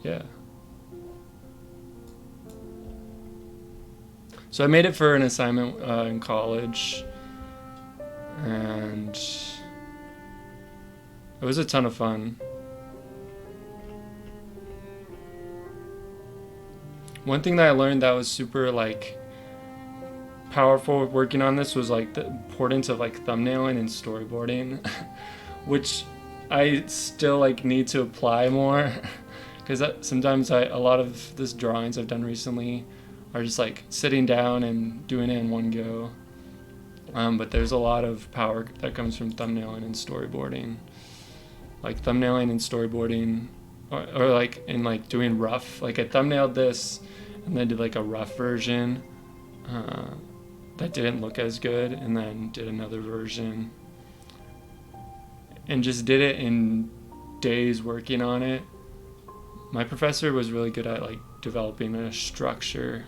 Yeah. So I made it for an assignment in college, and it was a ton of fun. One thing that I learned that was super like powerful working on this was like the importance of like thumbnailing and storyboarding, which I still like need to apply more because sometimes a lot of this drawings I've done recently are just like sitting down and doing it in one go. But there's a lot of power that comes from thumbnailing and storyboarding. Like thumbnailing and storyboarding, or like in like doing rough. Like I thumbnailed this and then did like a rough version that didn't look as good, and then did another version, and just did it in days working on it. My professor was really good at like developing a structure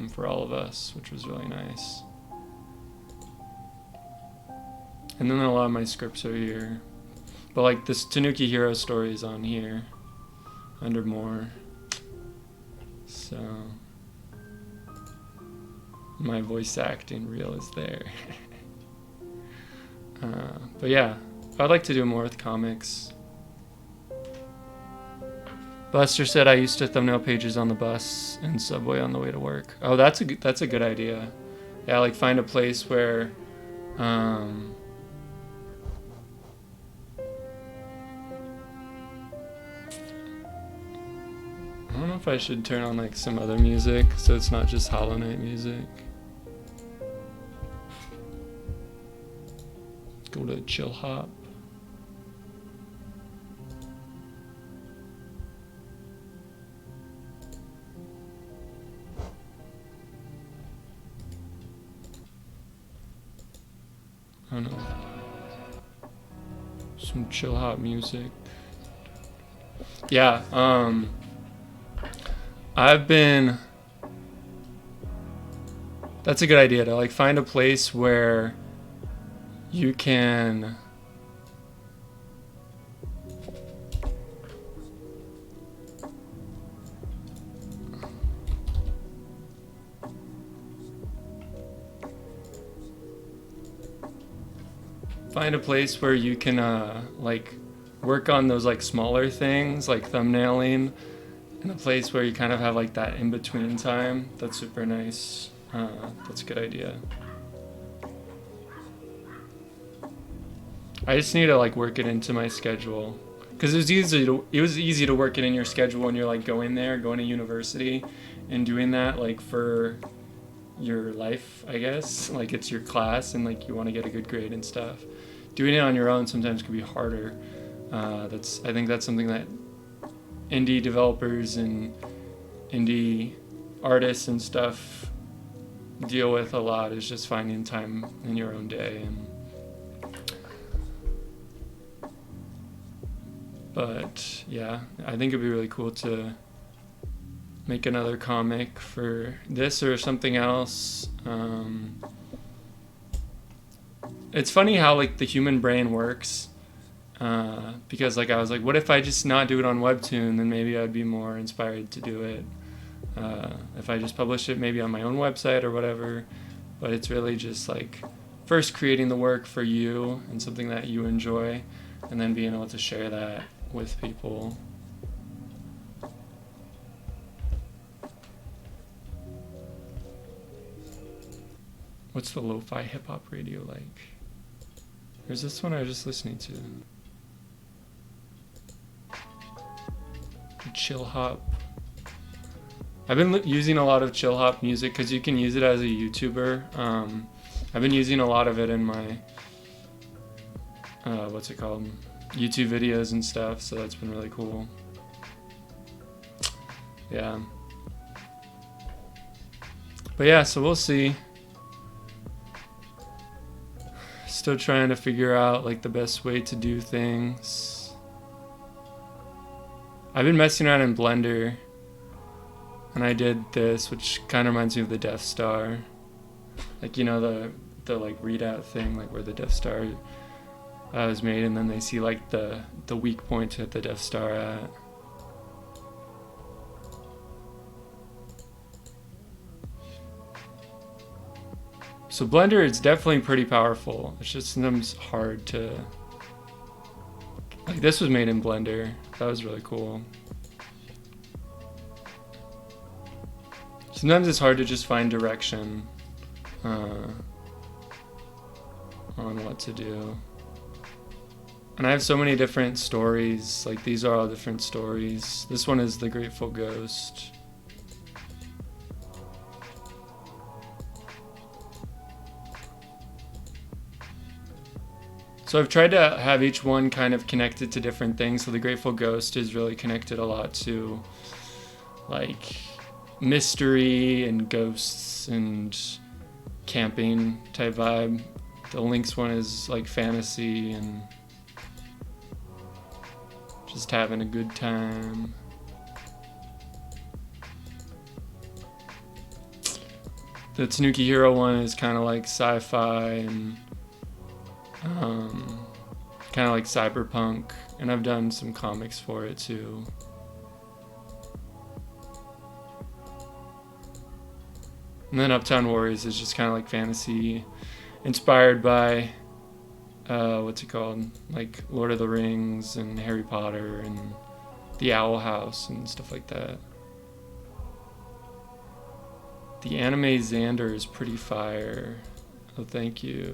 for all of us, which was really nice. And then a lot of my scripts are here. But like this Tanuki Hero story is on here under more. So my voice acting reel is there. But yeah, I'd like to do more with comics. Buster said I used to thumbnail pages on the bus and subway on the way to work. Oh, that's a good idea. Yeah, like find a place where I don't know if I should turn on like some other music so it's not just Hollow Knight music. Go to Chill Hop. I don't know. Some chill hop music. Yeah, that's a good idea to like find a place where you can like work on those like smaller things like thumbnailing, in a place where you kind of have like that in between time. That's super nice. That's a good idea. I just need to like work it into my schedule, because it was easy to work it in your schedule when you're like going to university and doing that like for your life, I guess. Like it's your class and like you want to get a good grade and stuff. Doing it on your own sometimes can be harder. I think that's something that indie developers and indie artists and stuff deal with a lot, is just finding time in your own day. But yeah, I think it'd be really cool to make another comic for this or something else. It's funny how like the human brain works, because like I was like, what if I just not do it on Webtoon? Then maybe I'd be more inspired to do it. If I just publish it maybe on my own website or whatever. But it's really just like first creating the work for you and something that you enjoy, and then being able to share that with people. What's the lo-fi hip-hop radio like? There's this one I was just listening to. Chill hop. I've been using a lot of chill hop music because you can use it as a YouTuber. I've been using a lot of it in my what's it called? YouTube videos and stuff, so that's been really cool. Yeah. But yeah, so we'll see. Still trying to figure out like the best way to do things. I've been messing around in Blender, and I did this, which kind of reminds me of the Death Star. Like, you know, the like readout thing, like where the Death Star was made, and then they see like the weak point at the Death Star at. So Blender is definitely pretty powerful. It's just sometimes hard to, like this was made in Blender. That was really cool. Sometimes it's hard to just find direction on what to do. And I have so many different stories. Like these are all different stories. This one is The Grateful Ghost. So I've tried to have each one kind of connected to different things. So The Grateful Ghost is really connected a lot to like mystery and ghosts and camping type vibe. The Lynx one is like fantasy and just having a good time. The Tanuki Hero one is kind of like sci-fi and kind of like cyberpunk, and I've done some comics for it too. And then Uptown Warriors is just kind of like fantasy, inspired by what's it called? Like Lord of the Rings and Harry Potter and the Owl House and stuff like that. The anime Xander is pretty fire. Oh, thank you.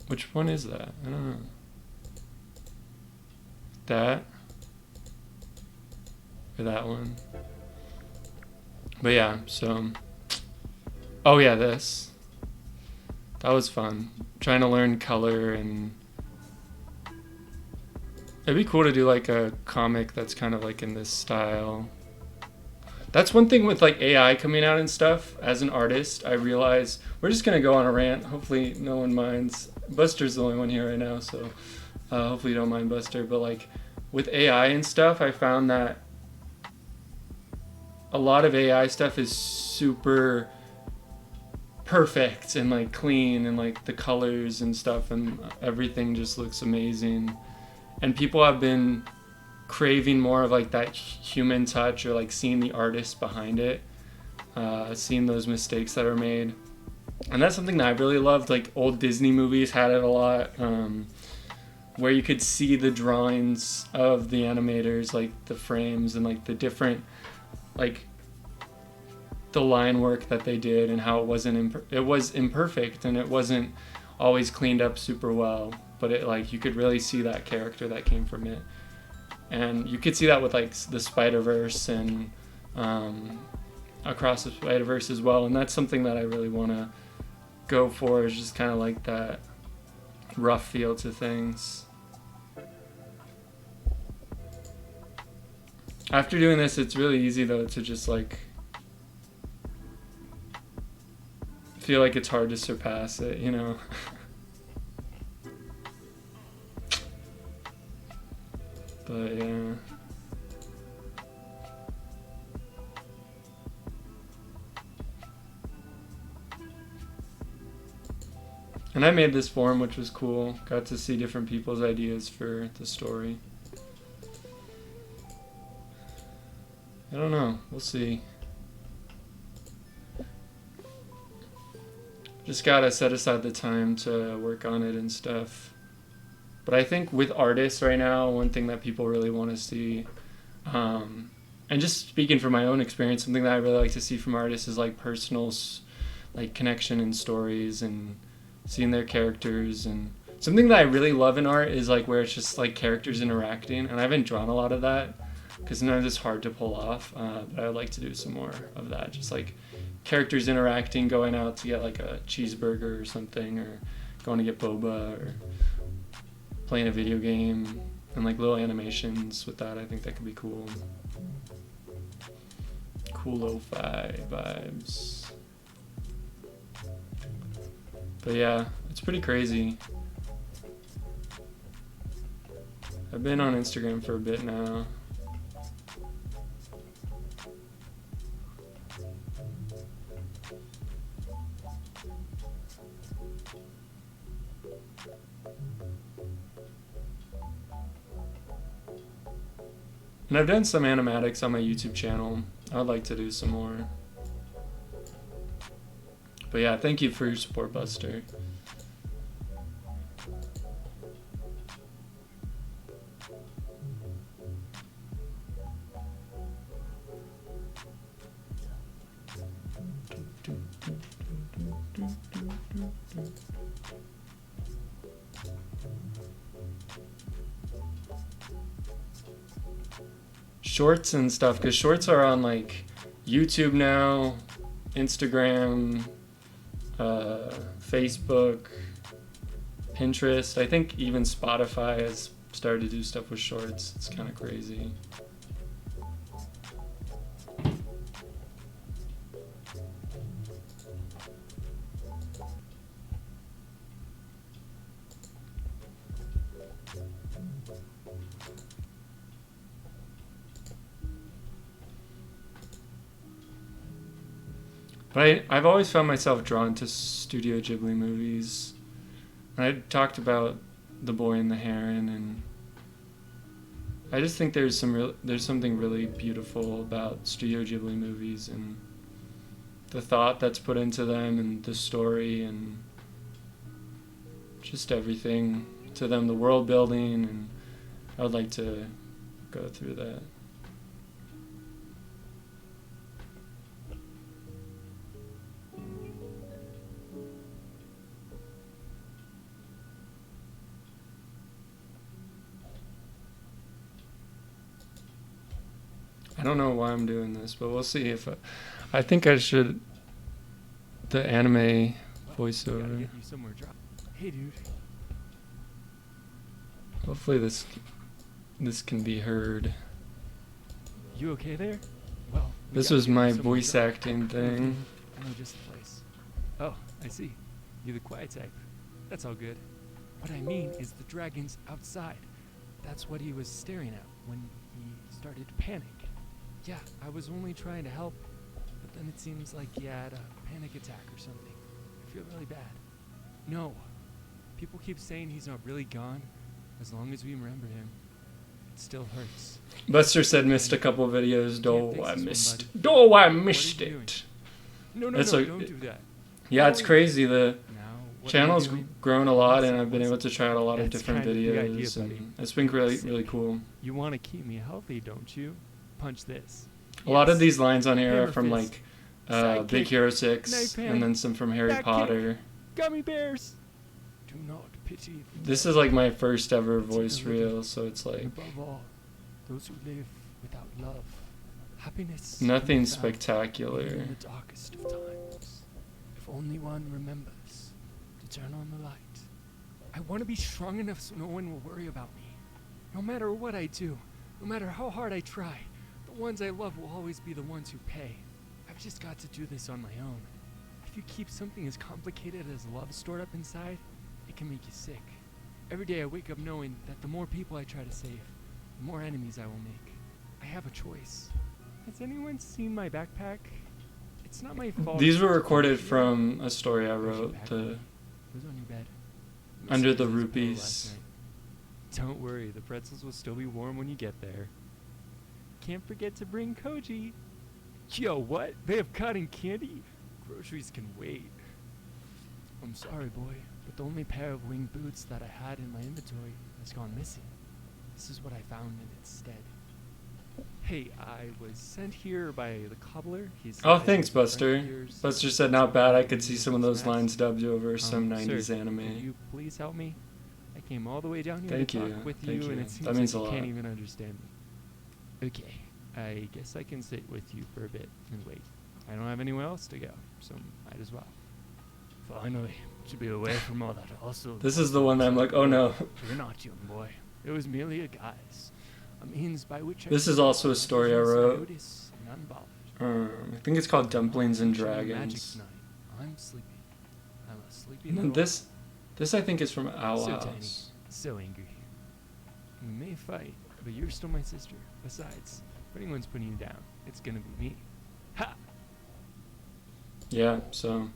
Which one is that? I don't know. That? Or that one? But yeah, so... Oh yeah, this. That was fun. Trying to learn color and... It'd be cool to do like a comic that's kind of like in this style. That's one thing with like AI coming out and stuff. As an artist, I realize... We're just gonna go on a rant. Hopefully no one minds. Buster's the only one here right now, so hopefully you don't mind, Buster. But like with AI and stuff, I found that a lot of AI stuff is super perfect and like clean and like the colors and stuff and everything just looks amazing. And people have been craving more of like that human touch or like seeing the artist behind it, seeing those mistakes that are made. And that's something that I really loved. Like old Disney movies had it a lot, where you could see the drawings of the animators, like the frames and like the different, like the line work that they did and how it wasn't, it was imperfect and it wasn't always cleaned up super well, but it like, you could really see that character that came from it. And you could see that with like the Spider-Verse and Across the Spider-Verse as well. And that's something that I really want to go for, is just kind of like that rough feel to things. After doing this, it's really easy though to just like feel like it's hard to surpass it, you know? But yeah. And I made this form, which was cool. Got to see different people's ideas for the story. I don't know. We'll see. Just gotta set aside the time to work on it and stuff. But I think with artists right now, one thing that people really want to see, and just speaking from my own experience, something that I really like to see from artists is like personal, like connection and stories and seeing their characters. And something that I really love in art is like where it's just like characters interacting, and I haven't drawn a lot of that because sometimes it's hard to pull off, but I would like to do some more of that, just like characters interacting, going out to get like a cheeseburger or something, or going to get boba, or playing a video game, and like little animations with that. I think that could be cool. Cool lo-fi vibes. But yeah, it's pretty crazy. I've been on Instagram for a bit now. And I've done some animatics on my YouTube channel. I would like to do some more. But yeah, thank you for your support, Buster. Shorts and stuff, because shorts are on like YouTube now, Instagram, Facebook, Pinterest. I think even Spotify has started to do stuff with shorts. It's kind of crazy. But I've always found myself drawn to Studio Ghibli movies. I talked about The Boy and the Heron, and I just think there's something really beautiful about Studio Ghibli movies and the thought that's put into them and the story and just everything to them, the world building, and I would like to go through that. I don't know why I'm doing this, but we'll see if I think I should the anime voiceover. Gotta get you somewhere dry. Hey, dude. Hopefully this can be heard. You okay there? Well, This was my voice acting thing. I know just the place. Oh, I see. You're the quiet type. That's all good. What I mean is the dragon's outside. That's what he was staring at when he started to panic. Yeah, I was only trying to help, but then it seems like he had a panic attack or something. I feel really bad. No. People keep saying he's not really gone. As long as we remember him, it still hurts. Buster said missed a couple videos. I missed doing? it. No, That's don't do that. Yeah, it's crazy. The Now, what are channel's you doing? grown a lot, and I've been able to try out a lot of That's different kind of the idea, videos, buddy. and it's been really cool. You want to keep me healthy, don't you? Punch this. A lot of Yes. these lines on here are Hammer from fist. like Sidekick. Big Hero 6, Knife hand. and then some from Harry Back kick. Potter. Gummy bears. Do not pity. the This dead, is like my first ever It's voice a living. reel, so it's like and above all, those who live without love, happiness. nothing can be found spectacular. even in the darkest of times. If only one remembers to turn on the light. I want to be strong enough so no one will worry about me. No matter what I do, no matter how hard I try, the ones I love will always be the ones who pay. I've just got to do this on my own. If you keep something as complicated as love stored up inside, it can make you sick. Every day I wake up knowing that the more people I try to save, the more enemies I will make. I have a choice. Has anyone seen my backpack? It's not my fault. These it's were just recorded here. from a story I Where's your wrote, backpack? the It was on your bed. Under Must the have been this pillow Rupees. last night. Don't worry, the pretzels will still be warm when you get there. Can't forget to bring Koji. Yo, what? They have cotton candy? Groceries can wait. I'm sorry, boy, but the only pair of winged boots that I had in my inventory has gone missing. This is what I found in its stead. Hey, I was sent here by the cobbler. He's Oh, said thanks, his friend Buster. here's Buster said not bad. I could see his some of those snacks. lines dubbed over some Sir, 90s Could anime. you please help me? I came all the way down here Thank to you, talk with thank you, and you. it seems That means like a you can't lot. even understand me. Okay, I guess I can sit with you for a bit and wait. I don't have anywhere else to go, so might as well. Finally, to be away from all that also. This is the one that I'm like, oh no. You're not, young boy. It was merely a guise, a means by which I This could is also a keep story I others wrote. notice and unbothered. I think it's called Dumplings and Teaching you magic Dragons. tonight. I'm sleepy. I'm a sleepy And then little this I think is from Owl So tiny. House. so angry. We may fight, but you're still my sister. Besides, if anyone's putting you down, it's gonna be me. Ha! Yeah, so